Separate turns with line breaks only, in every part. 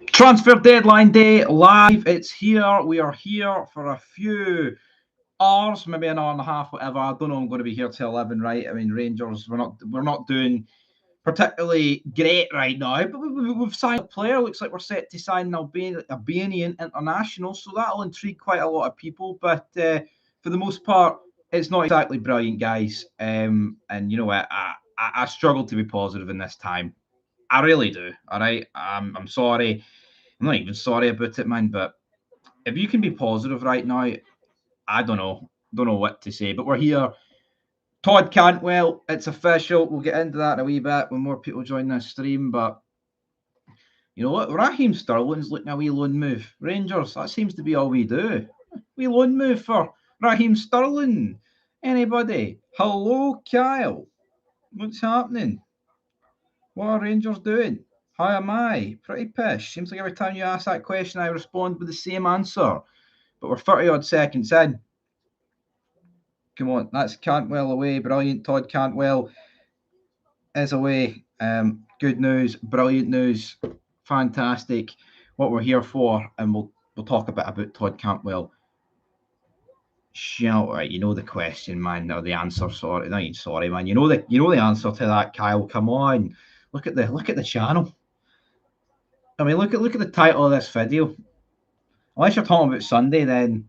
Transfer deadline day live. It's here. We are here for a few hours, maybe an hour and a half, whatever. I don't know. I'm going to be here till 11, right? I mean, Rangers. We're not doing particularly great right now, but we've signed a player. Looks like we're set to sign an Albanian international, so that'll intrigue quite a lot of people. But for the most part, it's not exactly brilliant, guys. And you know what? I struggle to be positive in this time. I really do. All right. I'm sorry. I'm not even sorry about it, man. But if you can be positive right now, I don't know. Don't know what to say. But we're here. Todd Cantwell, it's official. We'll get into that in a wee bit when more people join this stream. But you know what? Raheem Sterling's looking a wee loan move. Rangers, that seems to be all we do. Wee loan move for Raheem Sterling. Anybody? Hello, Kyle. What's happening? What are Rangers doing? How am I? Pretty pish. Seems like every time you ask that question, I respond with the same answer. But we're 30 odd seconds in. Come on, that's Cantwell away. Brilliant. Todd Cantwell is away. Good news, brilliant news, fantastic. What we're here for, and we'll talk a bit about Todd Cantwell. Right, you know the question, man, or the answer. Sorry, no, sorry, man. You know the answer to that, Kyle. Come on, look at the channel. I mean, look at the title of this video. Unless you're talking about Sunday, then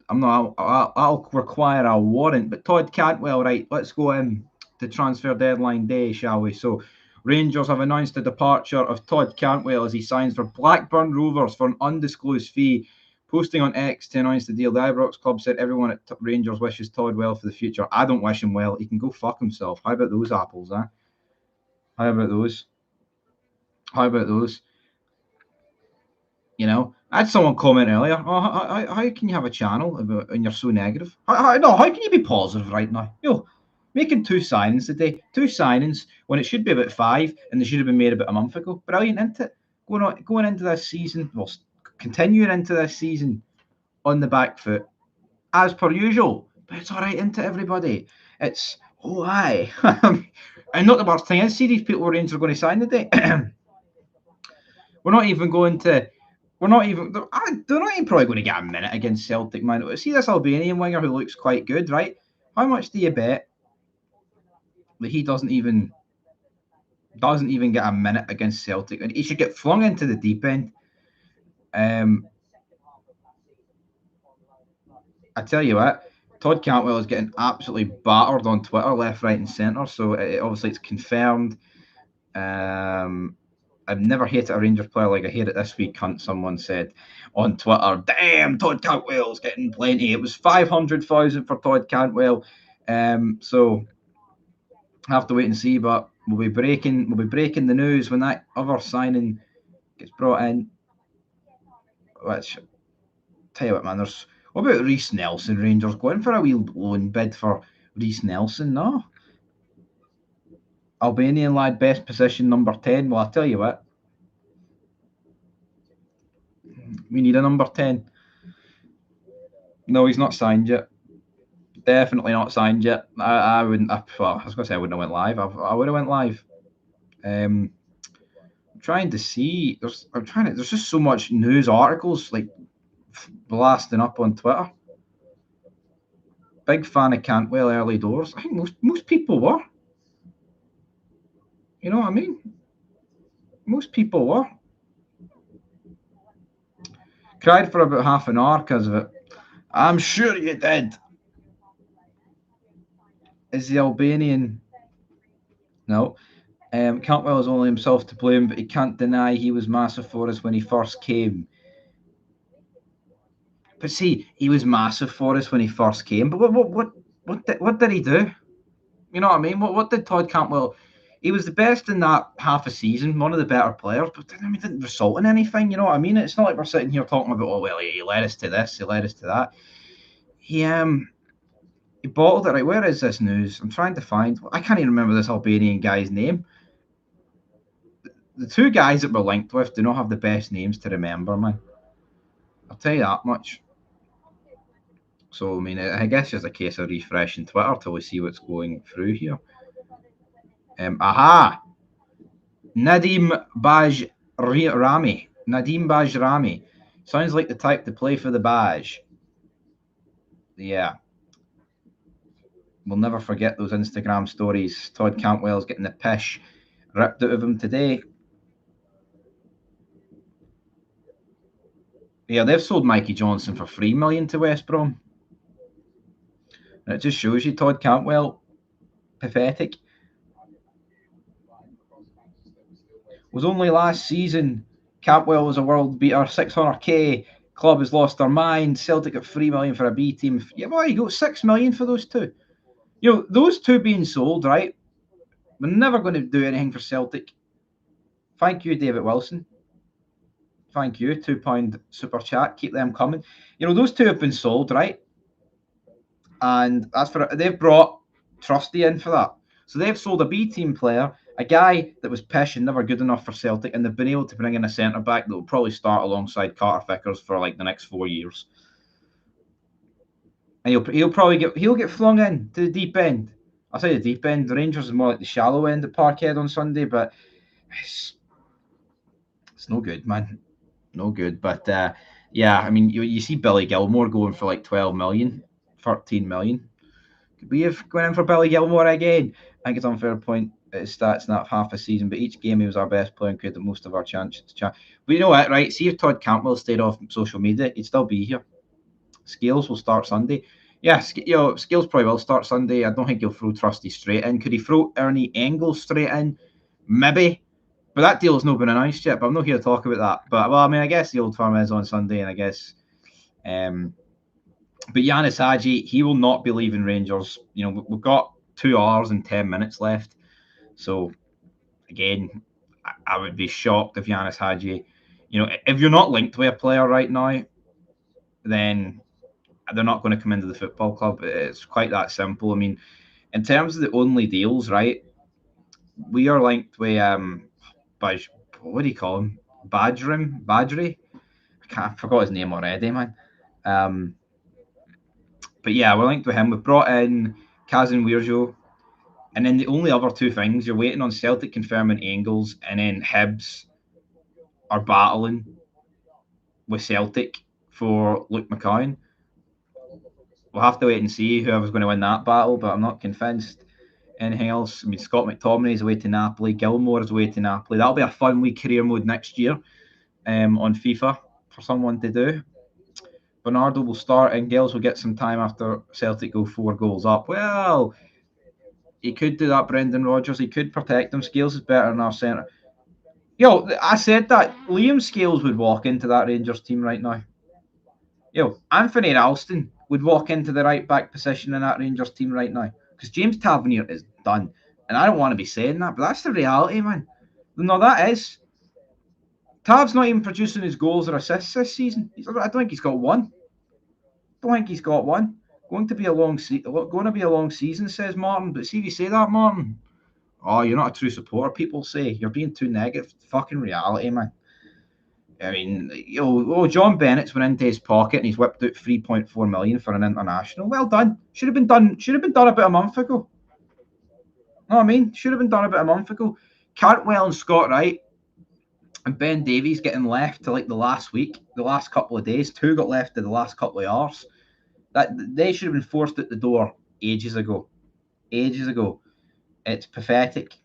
I'm not. I'll require a warrant. But Todd Cantwell, right? Let's go in to transfer deadline day, shall we? So, Rangers have announced the departure of Todd Cantwell as he signs for Blackburn Rovers for an undisclosed fee. Posting on X to announce the deal, the Ibrox club said everyone at Rangers wishes Todd well for the future. I don't wish him well. He can go fuck himself. How about those apples, huh? How about those? How about those? You know, I had someone comment earlier. Oh, how can you have a channel and you're so negative? How can you be positive right now? Making 2 signings today, 2 signings when it should be about 5, and they should have been made about a month ago. Brilliant, isn't it? Going into this season, well, continuing into this season on the back foot, as per usual. But it's all right, isn't it, everybody? It's aye. And not the worst thing is, see these people Rangers are going to sign today. They're not even probably going to get a minute against Celtic, man. See this Albanian winger who looks quite good, right? How much do you bet that he doesn't even get a minute against Celtic, and he should get flung into the deep end? I tell you what, Todd Cantwell is getting absolutely battered on Twitter, left, right, and centre. So obviously it's confirmed. I've never hated a Rangers player like I hate it this week, cunt, someone said on Twitter. Damn, Todd Cantwell's getting plenty. It was 500,000 for Todd Cantwell. So I have to wait and see, but we'll be breaking the news when that other signing gets brought in. Which, tell you what, man, what about Reece Nelson? Rangers going for a wee loan bid for Reece Nelson? No. Albanian lad, best position, number 10. Well, I'll tell you what. We need a number 10. No, he's not signed yet. Definitely not signed yet. I wouldn't. Well, I was going to say I wouldn't have went live. I would have went live. I'm trying to see. There's just so much news articles like blasting up on Twitter. Big fan of Cantwell early doors. I think most people were. You know what I mean? Most people were. Cried for about half an hour because of it. I'm sure you did. Is the Albanian? No. Cantwell is only himself to blame, but he can't deny he was massive for us when he first came. But see, he was massive for us when he first came. But what did he do? You know what I mean? What did Todd Cantwell? He was the best in that half a season, one of the better players, but didn't result in anything. You know what I mean? It's not like we're sitting here talking about, oh well, he led us to this, he led us to that. He bottled it. Right, where is this news? I'm trying to find. I can't even remember this Albanian guy's name. The 2 guys that we're linked with do not have the best names to remember, man. I'll tell you that much. So, I mean, I guess it's a case of refreshing Twitter till we see what's going through here. Nadim Rami, Nadim Bajrami. Sounds like the type to play for the Baj. Yeah. We'll never forget those Instagram stories. Todd Cantwell's getting the pish ripped out of him today. Yeah, they've sold Mikey Johnson for $3 million to West Brom. And it just shows you Todd Cantwell, pathetic. Was only last season Cantwell was a world beater, 600k. Club has lost their mind. Celtic got $3 million for a B team. Yeah, well, you got $6 million for those two. You know, those two being sold, right? We're never going to do anything for Celtic. Thank you, David Wilson. Thank you. £2 super chat. Keep them coming. You know, those two have been sold, right? And that's for they've brought Trusty in for that. So they've sold a B team player, a guy that was pish and never good enough for Celtic, and they've been able to bring in a centre back that will probably start alongside Carter Vickers for like the next 4 years. And he'll get flung in to the deep end. I'll say the deep end. The Rangers is more like the shallow end at Parkhead on Sunday, but it's no good, man. No good. But yeah, I mean, you see Billy Gilmore going for like 12 million, 13 million. Could we have gone in for Billy Gilmore again? I think it's unfair to point at his stats in that half a season, but each game he was our best player and created most of our chances. But you know what, right? See if Todd Cantwell stayed off social media, he'd still be here. Scales will start Sunday. Yeah, Scales probably will start Sunday. I don't think he'll throw Trusty straight in. Could he throw Ernie Engels straight in? Maybe. But that deal's not been announced yet, but I'm not here to talk about that. But, well, I mean, I guess the Old Firm is on Sunday, and I guess but Yanis Hadji, he will not be leaving Rangers. You know, we've got 2 hours and 10 minutes left. So, again, I would be shocked if Yanis Hadji, you know, if you're not linked with a player right now, then they're not going to come into the football club. It's quite that simple. I mean, in terms of the only deals, right, we are linked with, what do you call him? Badri? I forgot his name already, man. But yeah, we're linked with him. We've brought in Kasanwirjo. And then the only other two things, you're waiting on Celtic confirming Engels, and then Hibs are battling with Celtic for Luke McCowan. We'll have to wait and see whoever's going to win that battle, but I'm not convinced. Anything else? I mean, Scott McTominay is away to Napoli. Gilmore is away to Napoli. That'll be a fun wee career mode next year on FIFA for someone to do. Bernardo will start and Gales will get some time after Celtic go 4 goals up. Well, he could do that, Brendan Rodgers. He could protect them. Scales is better in our centre. Yo, I said that Liam Scales would walk into that Rangers team right now. Yo, Anthony Ralston would walk into the right back position in that Rangers team right now. Because James Tavernier is done. And I don't want to be saying that, but that's the reality, man. No, that is. Tav's not even producing his goals or assists this season. I don't think he's got one. Going to be a long season, says Martin. But see if you say that, Martin. Oh, you're not a true supporter. People say you're being too negative. Fucking reality, man. I mean, John Bennett's went into his pocket and he's whipped out 3.4 million for an international. Well done. Should have been done about a month ago. Know what I mean? Should have been done about a month ago. Cantwell and Scott Wright and Ben Davies getting left to like the last week, the last couple of days. 2 got left to the last couple of hours. That they should have been forced at the door ages ago. It's pathetic.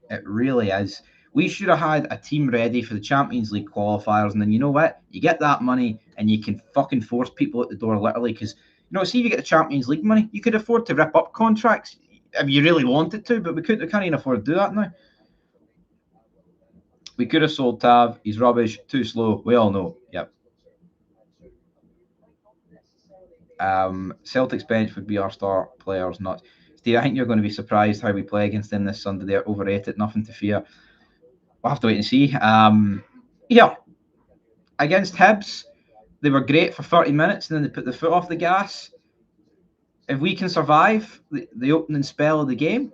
It really is. We should have had a team ready for the Champions League qualifiers, and then you know what? You get that money, and you can fucking force people at the door literally. Because see if you get the Champions League money, you could afford to rip up contracts if you really wanted to, but we can't even afford to do that now. We could have sold Tav. He's rubbish, too slow. We all know. Yep. Celtic's bench would be our star players, not Steve. I think you're going to be surprised how we play against them this Sunday. They're overrated. Nothing to fear. We'll have to wait and see. Yeah, against Hibs, they were great for 30 minutes, and then they put the foot off the gas. If we can survive the opening spell of the game,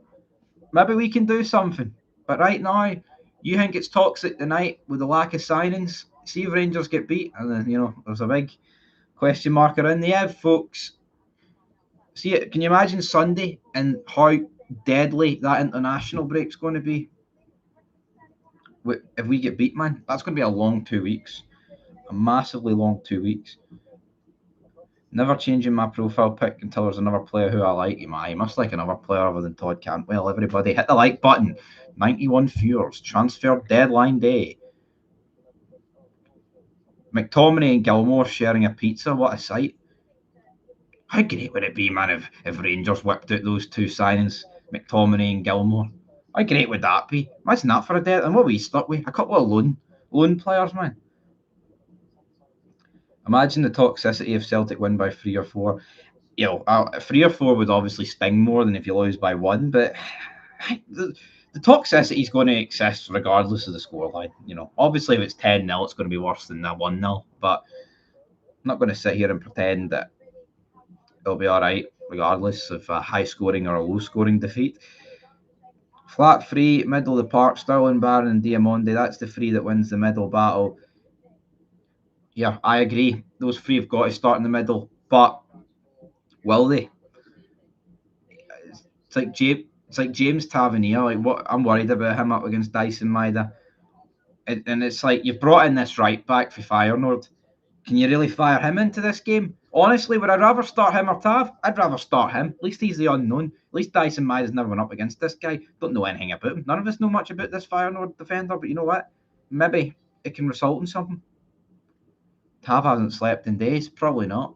maybe we can do something. But right now, you think it's toxic tonight with the lack of signings. See if Rangers get beat, and then there's a big question mark around the edge, folks. See it? Can you imagine Sunday and how deadly that international break's going to be? if we get beat, man, that's going to be a long 2 weeks. A massively long 2 weeks. Never changing my profile pic until there's another player who I like. You must like another player other than Todd Cantwell. Everybody hit the like button. 91 viewers. Transfer deadline day. McTominay and Gilmore sharing a pizza. What a sight. How great would it be, man, if Rangers whipped out those two signings, McTominay and Gilmore? How great would that be? Imagine that for a dead. And what we stuck with? A couple of loan players, man. Imagine the toxicity if Celtic win by 3 or 4. 3 or 4 would obviously sting more than if you lose by 1, but the toxicity is going to exist regardless of the scoreline. Obviously if it's 10-0, it's going to be worse than that 1-0, but I'm not going to sit here and pretend that it'll be all right regardless of a high scoring or a low scoring defeat. Flat 3, middle of the park, Sterling, Barron and Diamonde. That's the 3 that wins the middle battle. Yeah, I agree. Those 3 have got to start in the middle, but will they? It's like James Tavernier. Like, what I'm worried about him up against Dyson Maeda, and it's like you've brought in this right back for Feyenoord. Can you really fire him into this game? Honestly, would I rather start him or Tav? I'd rather start him. At least he's the unknown. At least Dyson Maeda's never went up against this guy. Don't know anything about him. None of us know much about this Feyenoord defender, but you know what? Maybe it can result in something. Tav hasn't slept in days. Probably not.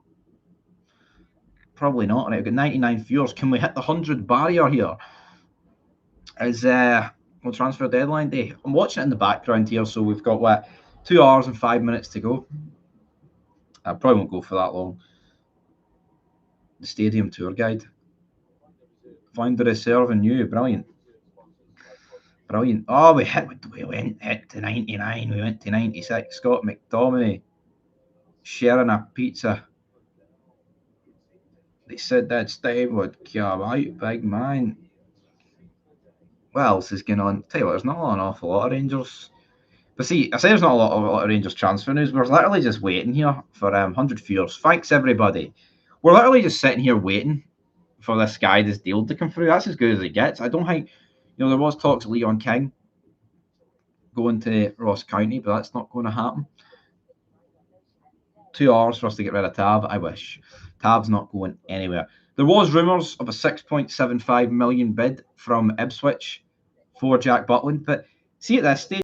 Probably not. Right, we've got 99 viewers. Can we hit the 100 barrier here? Is well, transfer deadline day. I'm watching it in the background here, so we've got 2 hours and 5 minutes to go. I probably won't go for that long. The stadium tour guide. Find the reserve and you. Brilliant. Brilliant. Oh, we went hit to 99. We went to 96. Scott McTominay sharing a pizza. They said that Steve would come out, big man. What else is going on? Tell you what, there's not an awful lot of Rangers. But see, I say there's not a lot of Rangers transfer news. We're literally just waiting here for 100 viewers. Thanks, everybody. We're literally just sitting here waiting for this guy, this deal to come through. That's as good as it gets. I don't think, there was talks of Leon King going to Ross County, but that's not going to happen. 2 hours for us to get rid of Tav. I wish. Tav's not going anywhere. There was rumours of a 6.75 million bid from Ipswich for Jack Butland, but see at this stage,